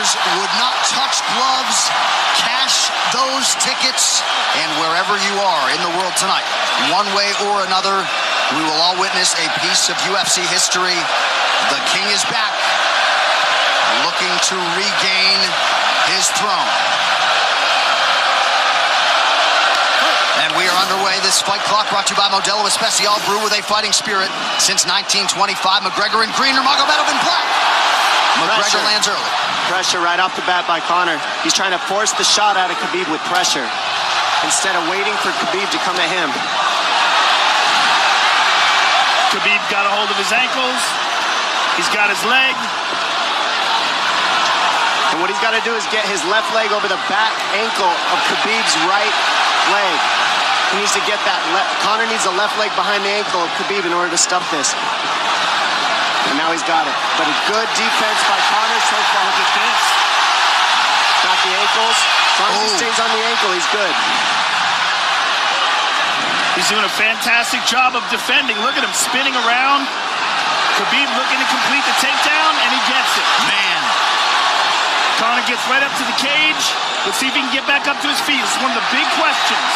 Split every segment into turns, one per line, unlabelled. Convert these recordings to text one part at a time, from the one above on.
fighters would not touch gloves, cash those tickets, and wherever you are in the world tonight, one way or another, we will all witness a piece of UFC history. The King is back, looking to regain his throne. And we are underway. This fight clock brought to you by Modelo Especial, brew with a fighting spirit since 1925. McGregor in green, Nurmagomedov in black. McGregor lands early.
Pressure right off the bat by Conor. He's trying to force the shot out of Khabib with pressure instead of waiting for Khabib to come at him.
Khabib got a hold of his ankles. He's got his leg.
And what he's got to do is get his left leg over the back ankle of Khabib's right leg. He needs to get that Conor needs a left leg behind the ankle of Khabib in order to stop this. And now he's got it. But a good defense by Conor so far. Defense. Got the ankles. As long as he stays on the ankle, he's good.
He's doing a fantastic job of defending. Look at him spinning around. Khabib looking to complete the takedown, and he gets it.
Man.
Conor gets right up to the cage. Let's see if he can get back up to his feet. This is one of the big questions.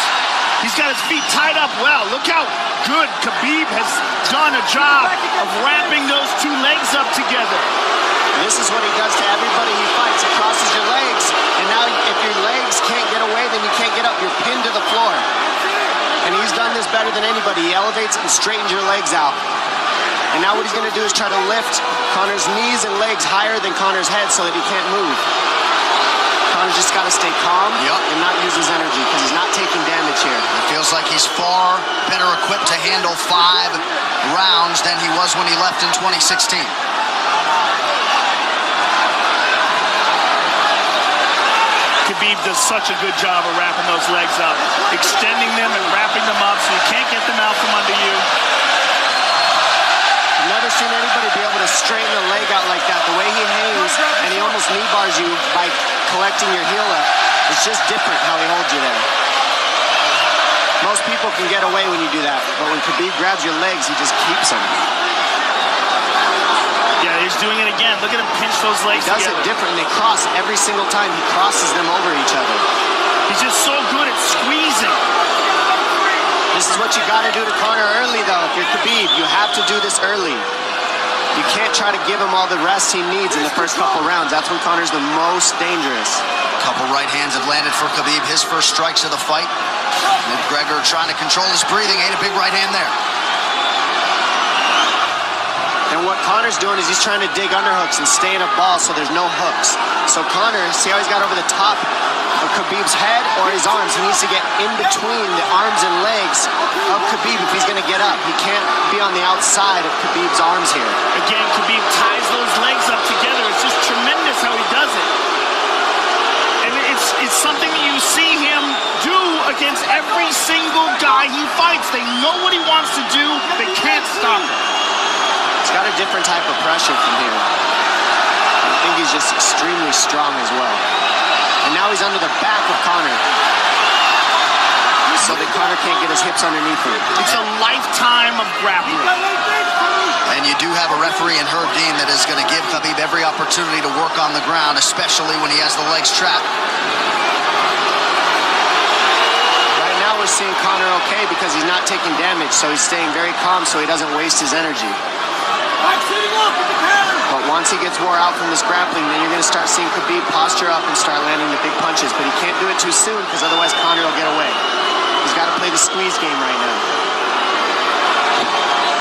He's got his feet tied up well. Look how good Khabib has done a job of wrapping those two legs up together.
This is what he does to everybody he fights. He crosses your legs, and now if your legs can't get away, then you can't get up. You're pinned to the floor. And he's done this better than anybody. He elevates and straightens your legs out. And now what he's going to do is try to lift Conor's knees and legs higher than Conor's head so that he can't move. Conor's just got to stay calm and not use his energy because he's not taking damage here.
It feels like he's far better equipped to handle 5 rounds than he was when he left in 2016.
Khabib does such a good job of wrapping those legs up, extending them and wrapping them up so you can't get them out from under you.
I've never seen anybody be able to straighten a leg out like that. The way he hangs, and he almost knee bars you by collecting your heel up. It's just different how he holds you there. Most people can get away when you do that, but when Khabib grabs your legs, he just keeps them.
Yeah, he's doing it again. Look at him pinch those legs together.
He does it different. They cross every single time. He crosses them over each other.
He's just so good at squeezing.
This is what you got to do to Conor early, though. If you're Khabib, you have to do this early. You can't try to give him all the rest he needs in the first couple rounds. That's when Conor's the most dangerous.
Couple right hands have landed for Khabib. His first strikes of the fight. McGregor trying to control his breathing. Ate a big right hand there.
And what Conor's doing is he's trying to dig underhooks and stay in a ball so there's no hooks. So Conor, see how he's got over the top of Khabib's head or his arms? He needs to get in between the arms and legs of Khabib if he's going to get up. He can't be on the outside of Khabib's arms here.
Again, Khabib ties those legs up together. It's just tremendous how he does it. And it's something that you see him do against every single guy he fights. They know what he wants to do. They can't stop him.
He's got a different type of pressure from here. I think he's just extremely strong as well. And now he's under the back of Conor. So that Conor can't get his hips underneath him.
It's a lifetime of grappling.
And you do have a referee in Herb Dean that is going to give Khabib every opportunity to work on the ground, especially when he has the legs trapped.
Right now we're seeing Conor okay because he's not taking damage, so he's staying very calm so he doesn't waste his energy. But once he gets wore out from this grappling, then you're going to start seeing Khabib posture up and start landing the big punches. But he can't do it too soon because otherwise Conor will get away. He's got to play the squeeze game right now.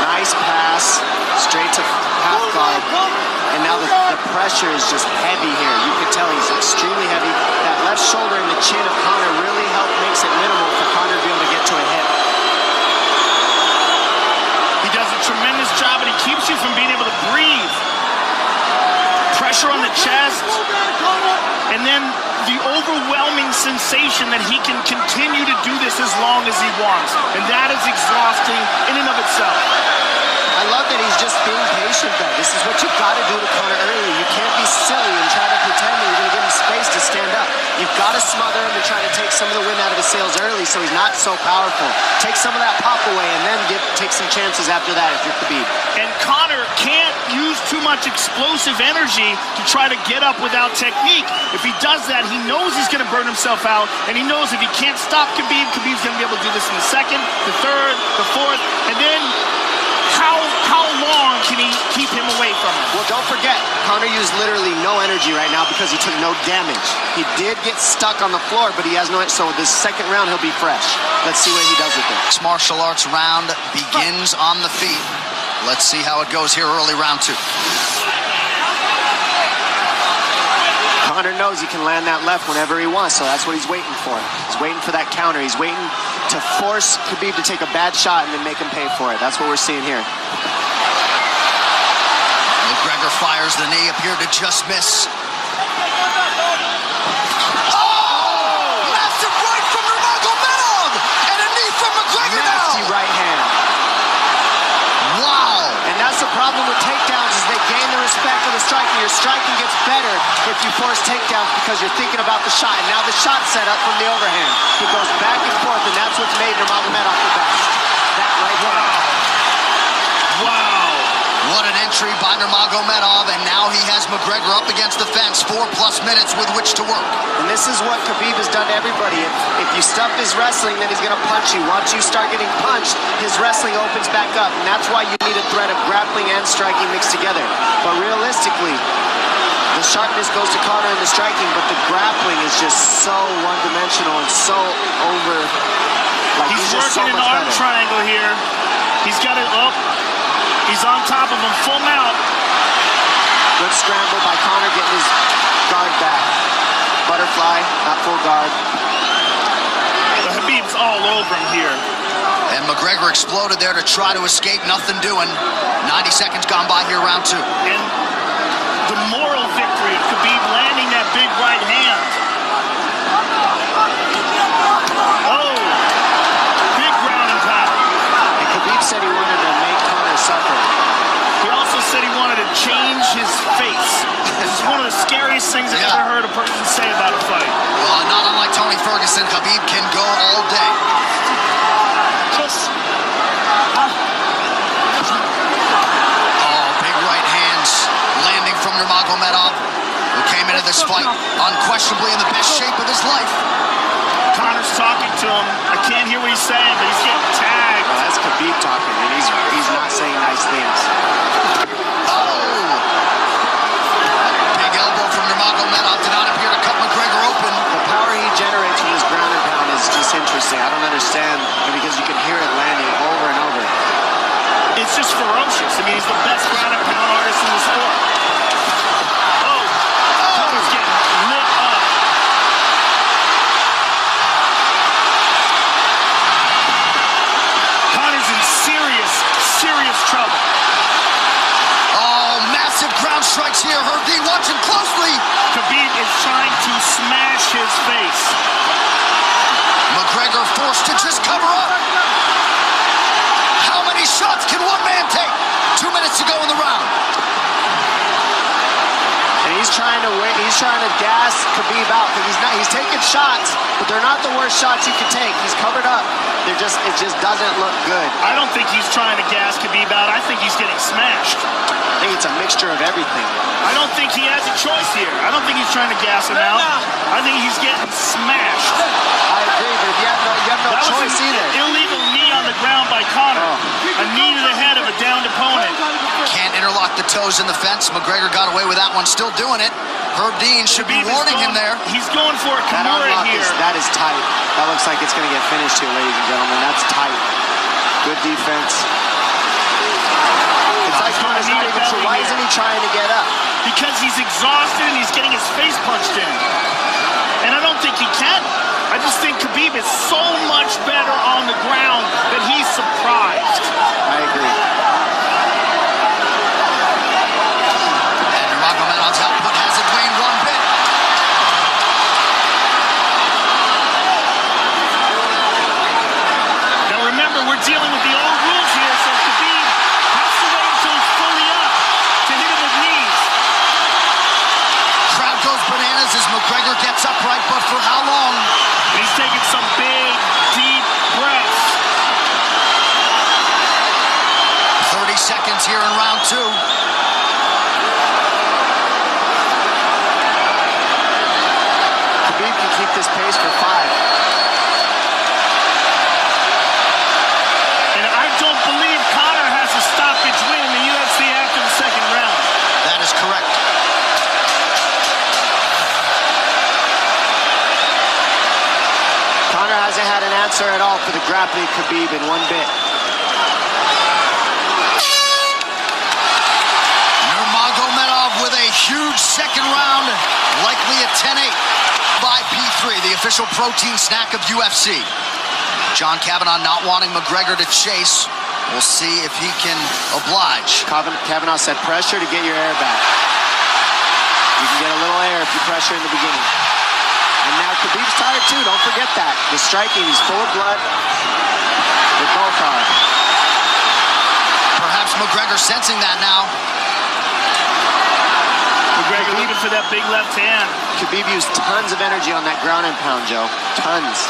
Nice pass, straight to half guard. And now the pressure is just heavy here. You can tell he's extremely heavy. That left shoulder and the chin of Conor really makes it minimal for Conor to be able to get to a hit.
He does a tremendous job, and he keeps you from being able to breathe. Pressure on the chest, and then the overwhelming sensation that he can continue to do this as long as he wants. And that is exhausting in and of itself.
I love that he's just being patient, though. This is what you've got to do to Conor early. You can't be silly and try to pretend that you're going to give him space to stand up. You've got to smother him and try to take some of the wind out of his sails early so he's not so powerful. Take some of that pop away and then take some chances after that if you're Khabib.
And Conor can't use too much explosive energy to try to get up without technique. If he does that, he knows he's going to burn himself out, and he knows if he can't stop Khabib, Khabib's going to be able to do this in the second, the third, the fourth, and then how long can he keep him away from him?
Well, don't forget, Conor used literally no energy right now because he took no damage. He did get stuck on the floor, but he has no, so this second round he'll be fresh. Let's see what he does with it.
This martial arts round begins on the feet. Let's see how it goes here early round 2.
Conor knows he can land that left whenever he wants, so that's what he's waiting for. He's waiting for that counter. He's waiting to force Khabib to take a bad shot and then make him pay for it. That's what we're seeing here.
McGregor fires the knee, appeared to just miss. Massive right from Nurmagomedov! And a knee from McGregor now!
Nasty right hand.
Wow!
And that's the problem with takedowns, is they gain the respect of the striking. Your striking gets better if you force takedowns because you're thinking about the shot. And now the shot's set up from the overhand. He goes back and forth, and that's what's made Nurmagomedov the best. That right hand.
Wow! What an entry by Nurmagomedov, and now he has McGregor up against the fence, 4+ minutes with which to work.
And this is what Khabib has done to everybody. If you stuff his wrestling, then he's going to punch you. Once you start getting punched, his wrestling opens back up, and that's why you need a threat of grappling and striking mixed together. But realistically, the sharpness goes to Conor in the striking, but the grappling is just so one-dimensional and so over. Like
He's
just
working
so
an
much
arm
better.
triangle here. He's got it up. He's on top of him, full mount.
Good scramble by Conor, getting his guard back. Butterfly, not full guard.
But Khabib's all over him here.
And McGregor exploded there to try to escape, nothing doing. 90 seconds gone by here, round 2.
And the moral victory of Khabib landing that big right hand. Oh, big ground and pound.
And Khabib said he wanted to make Conor suffer.
He also said he wanted to change his face. This is one of the scariest things I've ever heard a person say about a fight.
Well, not unlike Tony Ferguson, Khabib can go all day. Oh, big right hands landing from Nurmagomedov, who came into this fight unquestionably in the best shape of his life.
Conor's talking to him. I can't hear what he's saying, but he's getting tagged.
Well, that's Khabib talking, and he's not saying nice things.
Oh! Big elbow from Nurmagomedov did not appear to cut McGregor open.
The power he generates from his ground and pound is just interesting. I don't understand, because you can hear it landing over and over.
It's just ferocious. I mean, he's the best ground and pound artist in the sport. Oh, Conor's getting lit up. Conor's in serious trouble.
Oh, massive ground strikes here. Herdy watching closely.
Khabib is trying to smash his face.
McGregor forced to just cover up. How many shots can one man take? 2 minutes to go in the round.
And he's trying to win. He's trying to gas Khabib out, because he's taking shots, but they're not the worst shots he can take. He's covered up. It just doesn't look good.
I don't think he's trying to gas Khabib out. I think he's getting smashed.
I think it's a mixture of everything.
I don't think he has a choice here. I don't think he's trying to gas him out. I think he's getting smashed.
I agree, but you have no
That was
choice
an
either.
illegal knee on the ground by Conor. A knee to the head of a downed opponent.
Can't interlock the toes in the fence. McGregor got away with that one, still doing it. Herb Dean should be warning him there.
He's going for a
That
Conor
unlock
here.
that is tight. That looks like it's going to get finished here, ladies and gentlemen. That's tight. Good defense. It's like Conor's not even sure. Why isn't he trying to get up?
Because he's exhausted and he's getting his face punched in. And I don't think he can. I just think Khabib is so much better on the ground that he's surprised.
I agree.
And Nurmagomedov's output hasn't waned one bit.
Now remember, we're dealing with the old rules here, so Khabib has to wait until he's fully up to hit him with knees.
Crowd goes bananas as McGregor gets upright, but for how long?
And he's taking some big, deep
here in round 2.
Khabib can keep this pace for 5.
And I don't believe Conor has a stoppage win in the UFC after the second round.
That is correct.
Conor hasn't had an answer at all for the grappling Khabib in one bit.
Nurmagomedov with a huge second round, likely a 10-8 by P3, the official protein snack of UFC. John Kavanagh not wanting McGregor to chase. We'll see if he can oblige.
Kavanagh said pressure to get your air back. You can get a little air if you pressure in the beginning. And now Khabib's tired too, don't forget that. The striking, he's full of blood. They both are.
Perhaps McGregor sensing that now.
McGregor looking for that big left hand.
Khabib used tons of energy on that ground and pound, Joe. Tons.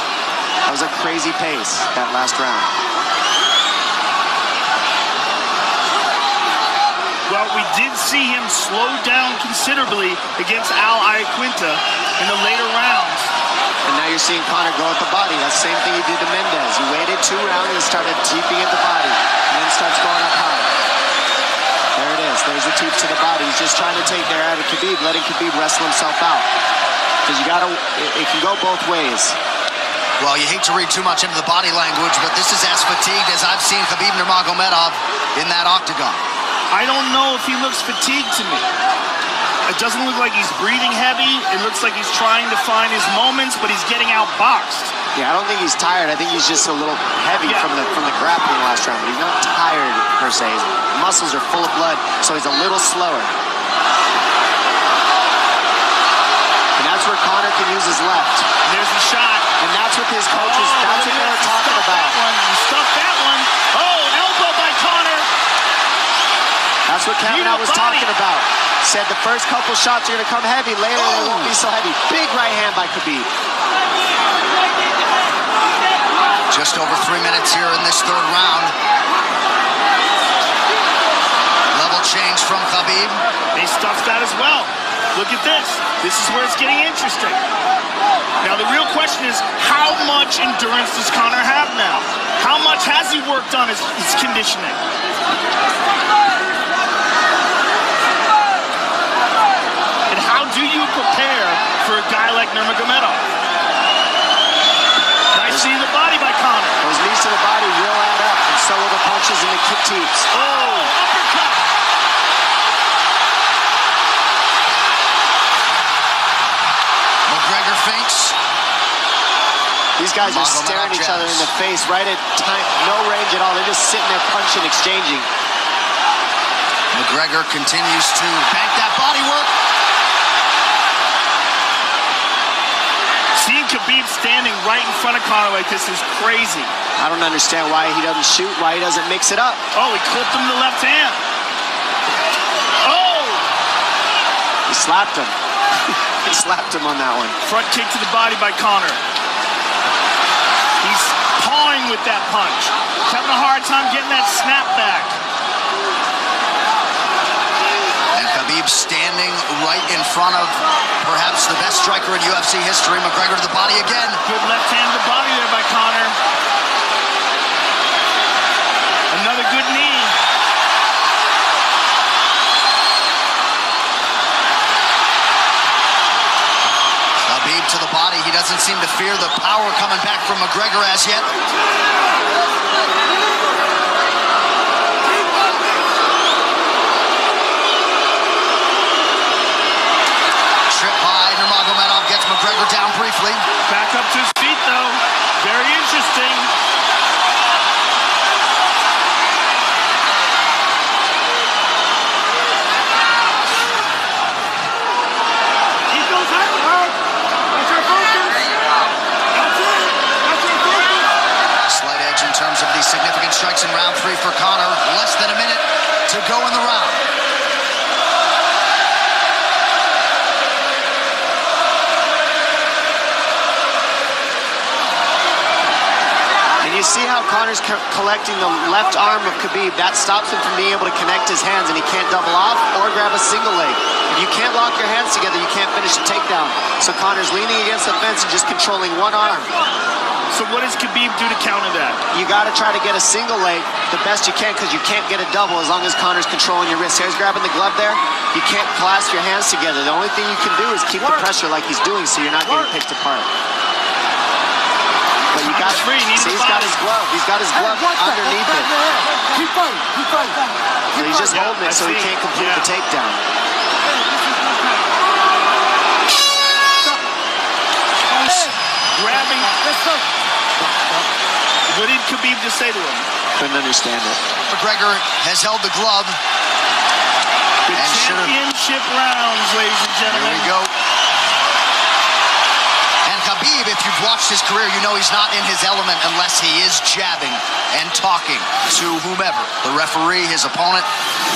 That was a crazy pace, that last round.
Well, we did see him slow down considerably against Al Iaquinta in the later rounds.
And now you're seeing Conor go at the body. That's the same thing he did to Mendez. He waited 2 rounds and started teeping at the body. And then starts going up high. There it is. There's the teep to the body. He's just trying to take their out of Khabib, letting Khabib wrestle himself out. Because you gotta, it can go both ways.
Well, you hate to read too much into the body language, but this is as fatigued as I've seen Khabib Nurmagomedov in that octagon.
I don't know if he looks fatigued to me. It doesn't look like he's breathing heavy. It looks like he's trying to find his moments, but he's getting outboxed.
Yeah, I don't think he's tired. I think he's just a little heavy from the grappling last round. But he's not tired per se. His muscles are full of blood, so he's a little slower. And that's where Conor can use his left.
There's the shot.
And that's what his coaches, that's what they're talking about.
He stuffed that one. Oh, elbow by Conor.
That's what Kavanagh was talking about. Said the first couple shots are going to come heavy. Later, they won't be so heavy. Big right hand by Khabib.
Just over 3 minutes here in this third round. Level change from Khabib.
They stuffed that as well. Look at this. This is where it's getting interesting. Now, the real question is, how much endurance does Conor have now? How much has he worked on his conditioning? And how do you prepare for a guy like Nurmagomedov? Nice seeing the body by Conor.
Those knees to the body will add up, and so will the punches and the kick teeps.
Oh, uppercut.
McGregor feints.
These guys are staring each other in the face right at time, no range at all. They're just sitting there punching, exchanging.
McGregor continues to bank that body work.
Seeing Khabib standing right in front of Conor like this is crazy.
I don't understand why he doesn't shoot, why he doesn't mix it up.
Oh, he clipped him to the left hand. Oh!
He slapped him. He slapped him on that one.
Front kick to the body by Conor. He's pawing with that punch. He's having a hard time getting that snap back.
And Khabib standing right in front of perhaps the best striker in UFC history. McGregor to the body again.
Good left hand to the body there by Conor. Another good knee.
Khabib to the body. He doesn't seem to fear the power coming back from McGregor as yet. Trip by Nurmagomedov gets McGregor down briefly.
Back up to his feet, though. Very interesting.
Keep those hands out. That's your focus. That's it. That's your focus.
Slight edge in terms of the significant strikes in round 3 for Conor. Less than a minute to go in the round.
And you you see how Conor's collecting the left arm of Khabib? That stops him from being able to connect his hands, and he can't double off or grab a single leg. If you can't lock your hands together, you can't finish a takedown. So Conor's leaning against the fence and just controlling one arm.
So what does Khabib do to counter that?
You got to try to get a single leg the best you can, because you can't get a double as long as Conor's controlling your wrist. He's grabbing the glove there. You can't clasp your hands together. The only thing you can do is keep the pressure like he's doing, so you're not getting picked apart. But you got
free.
See, he's got his glove. He's got his glove underneath it.
Keep fighting. Keep fighting.
So he's just holding it so he can't complete the takedown.
Grabbing.
Let's go.
What did Khabib just say to him?
Couldn't understand it.
McGregor has held the glove.
The championship rounds, ladies and gentlemen.
Here we go. And Khabib, if you've watched his career, you know he's not in his element unless he is jabbing and talking to whomever. The referee, his opponent,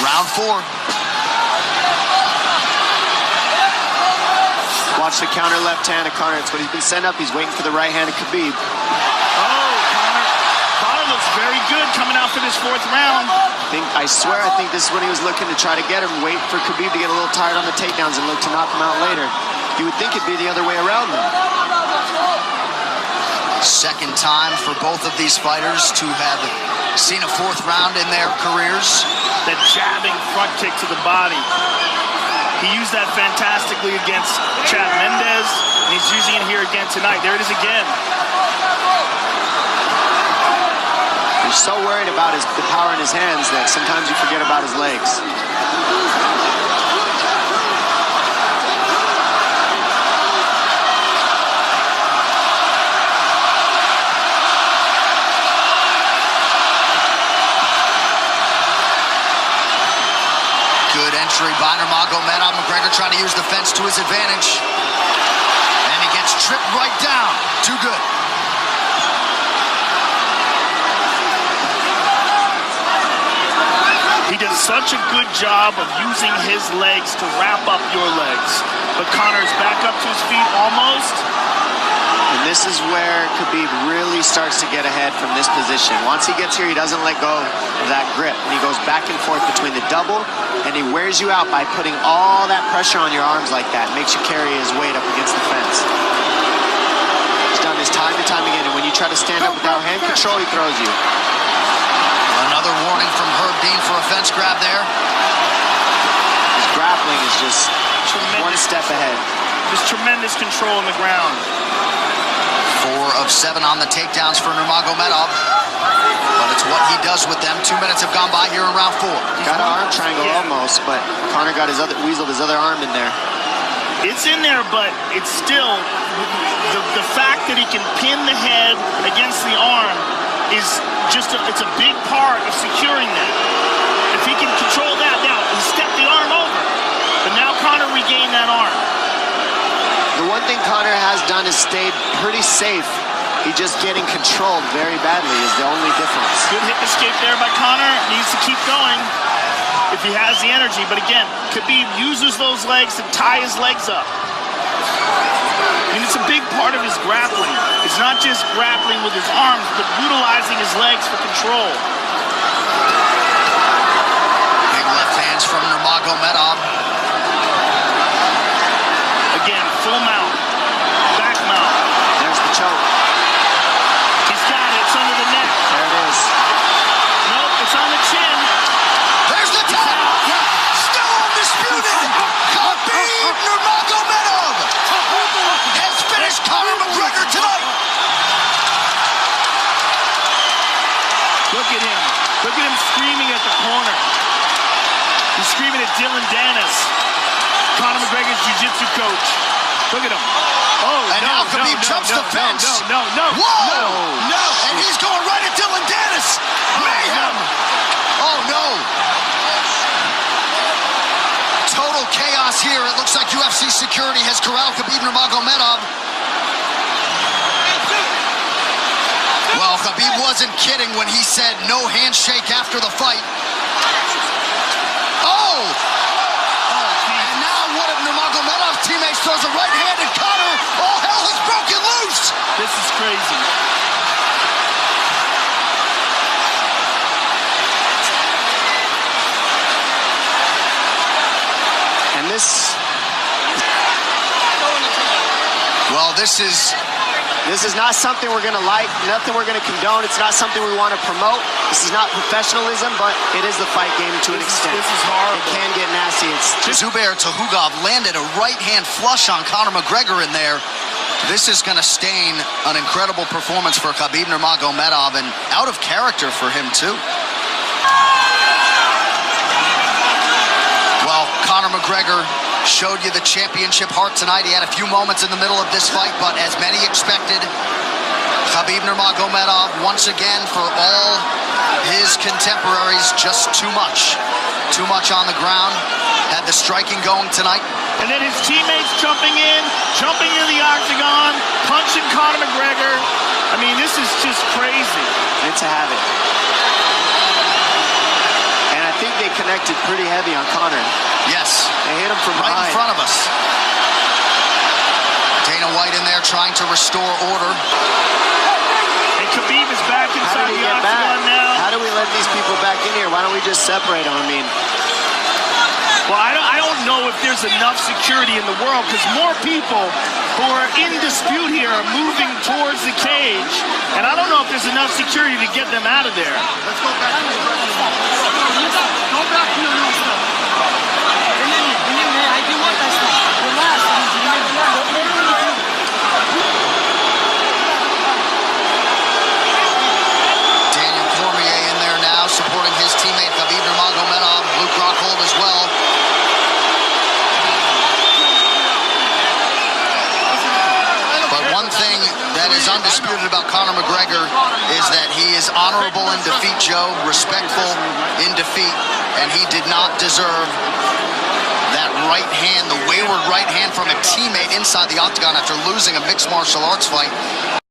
round 4.
Watch the counter left hand of Conor. It's what he's been setting up. He's waiting for the right hand of Khabib.
Conor looks very good coming out for this 4th round.
I swear this is when he was looking to try to get him, wait for Khabib to get a little tired on the takedowns and look to knock him out later. You would think it'd be the other way around, though.
Second time for both of these fighters to have seen a 4th round in their careers.
That jabbing front kick to the body. He used that fantastically against Chad Mendes, and he's using it here again tonight. There it is again.
He's so worried about the power in his hands that sometimes you forget about his legs.
Good entry by Nurmagomedov. McGregor trying to use the fence to his advantage. And he gets tripped right down. Too good.
He does such a good job of using his legs to wrap up your legs. But Conor's back up to his feet almost.
And this is where Khabib really starts to get ahead from this position. Once he gets here, he doesn't let go of that grip. And he goes back and forth between the double, and he wears you out by putting all that pressure on your arms like that. Makes you carry his weight up against the fence. He's done this time and time again, and when you try to stand up without hand control, he throws you.
Another warning from Herb Dean for a fence grab there.
His grappling is just one step ahead.
Just tremendous control on the ground.
4 of 7 on the takedowns for Nurmagomedov. But it's what he does with them. 2 minutes have gone by here in round 4.
Got an arm triangle almost, but Conor got weaseled his other arm in there.
It's in there, but it's still the fact that he can pin the head against the arm is just it's a big part of securing that. If he can control that, now he stepped the arm over, but now Conor regained that arm.
The one thing Conor has done is stayed pretty safe. He's just getting controlled very badly is the only difference.
Good hip escape there by Conor. Needs to keep going if he has the energy. But again, Khabib uses those legs to tie his legs up. And it's a big part of his grappling. It's not just grappling with his arms, but utilizing his legs for control.
Big left hands from Nurmagomedov.
Again, full mount, back mount.
There's the choke.
He's got it. It's under the neck.
There it is.
Nope, it's on the chin.
There's the tap. Still undisputed. Khabib Nurmagomedov has finished Conor McGregor tonight.
Look at him. Look at him screaming at the corner. He's screaming at Dylan Dennis, Conor McGregor's jiu-jitsu coach. Look at him. Oh,
and now Khabib jumps the fence.
No.
Whoa! No! And he's going right at Dylan Dennis. Mayhem! Oh, no. Total chaos here. It looks like UFC security has corralled Khabib Nurmagomedov. Well, Khabib wasn't kidding when he said no handshake after the fight. Oh! And now one of Nurmagomedov's teammates throws a right hand at Conor. All hell has broken loose!
This is crazy.
Well, this is
not something we're going to like, nothing we're going to condone. It's not something we want to promote. This is not professionalism, but it is the fight game to an extent.
This is horrible.
It can get nasty.
Zubair Tukhugov landed a right-hand flush on Conor McGregor in there. This is going to stain an incredible performance for Khabib Nurmagomedov, and out of character for him, too. Well, Conor McGregor showed you the championship heart tonight. He had a few moments in the middle of this fight, but as many expected, Khabib Nurmagomedov, once again, for all his contemporaries, just too much. Too much on the ground. Had the striking going tonight.
And then his teammates jumping into the octagon, punching Conor McGregor. I mean, this is just crazy.
It's a habit. And I think they connected pretty heavy on Conor.
Yes.
They hit him from
right
behind.
in front of us. Dana White in there trying to restore order.
And Khabib is back inside the octagon now.
How do we let these people back in here? Why don't we just separate them? I mean,
well, I don't know if there's enough security in the world, because more people who are in dispute here are moving towards the cage, and I don't know if there's enough security to get them out of there.
Let's go back. Go back to your room, sir.
Supporting his teammate Khabib Nurmagomedov, Luke Rockhold as well. But one thing that is undisputed about Conor McGregor is that he is honorable in defeat, Joe, respectful in defeat, and he did not deserve that right hand, the wayward right hand from a teammate inside the octagon after losing a mixed martial arts fight.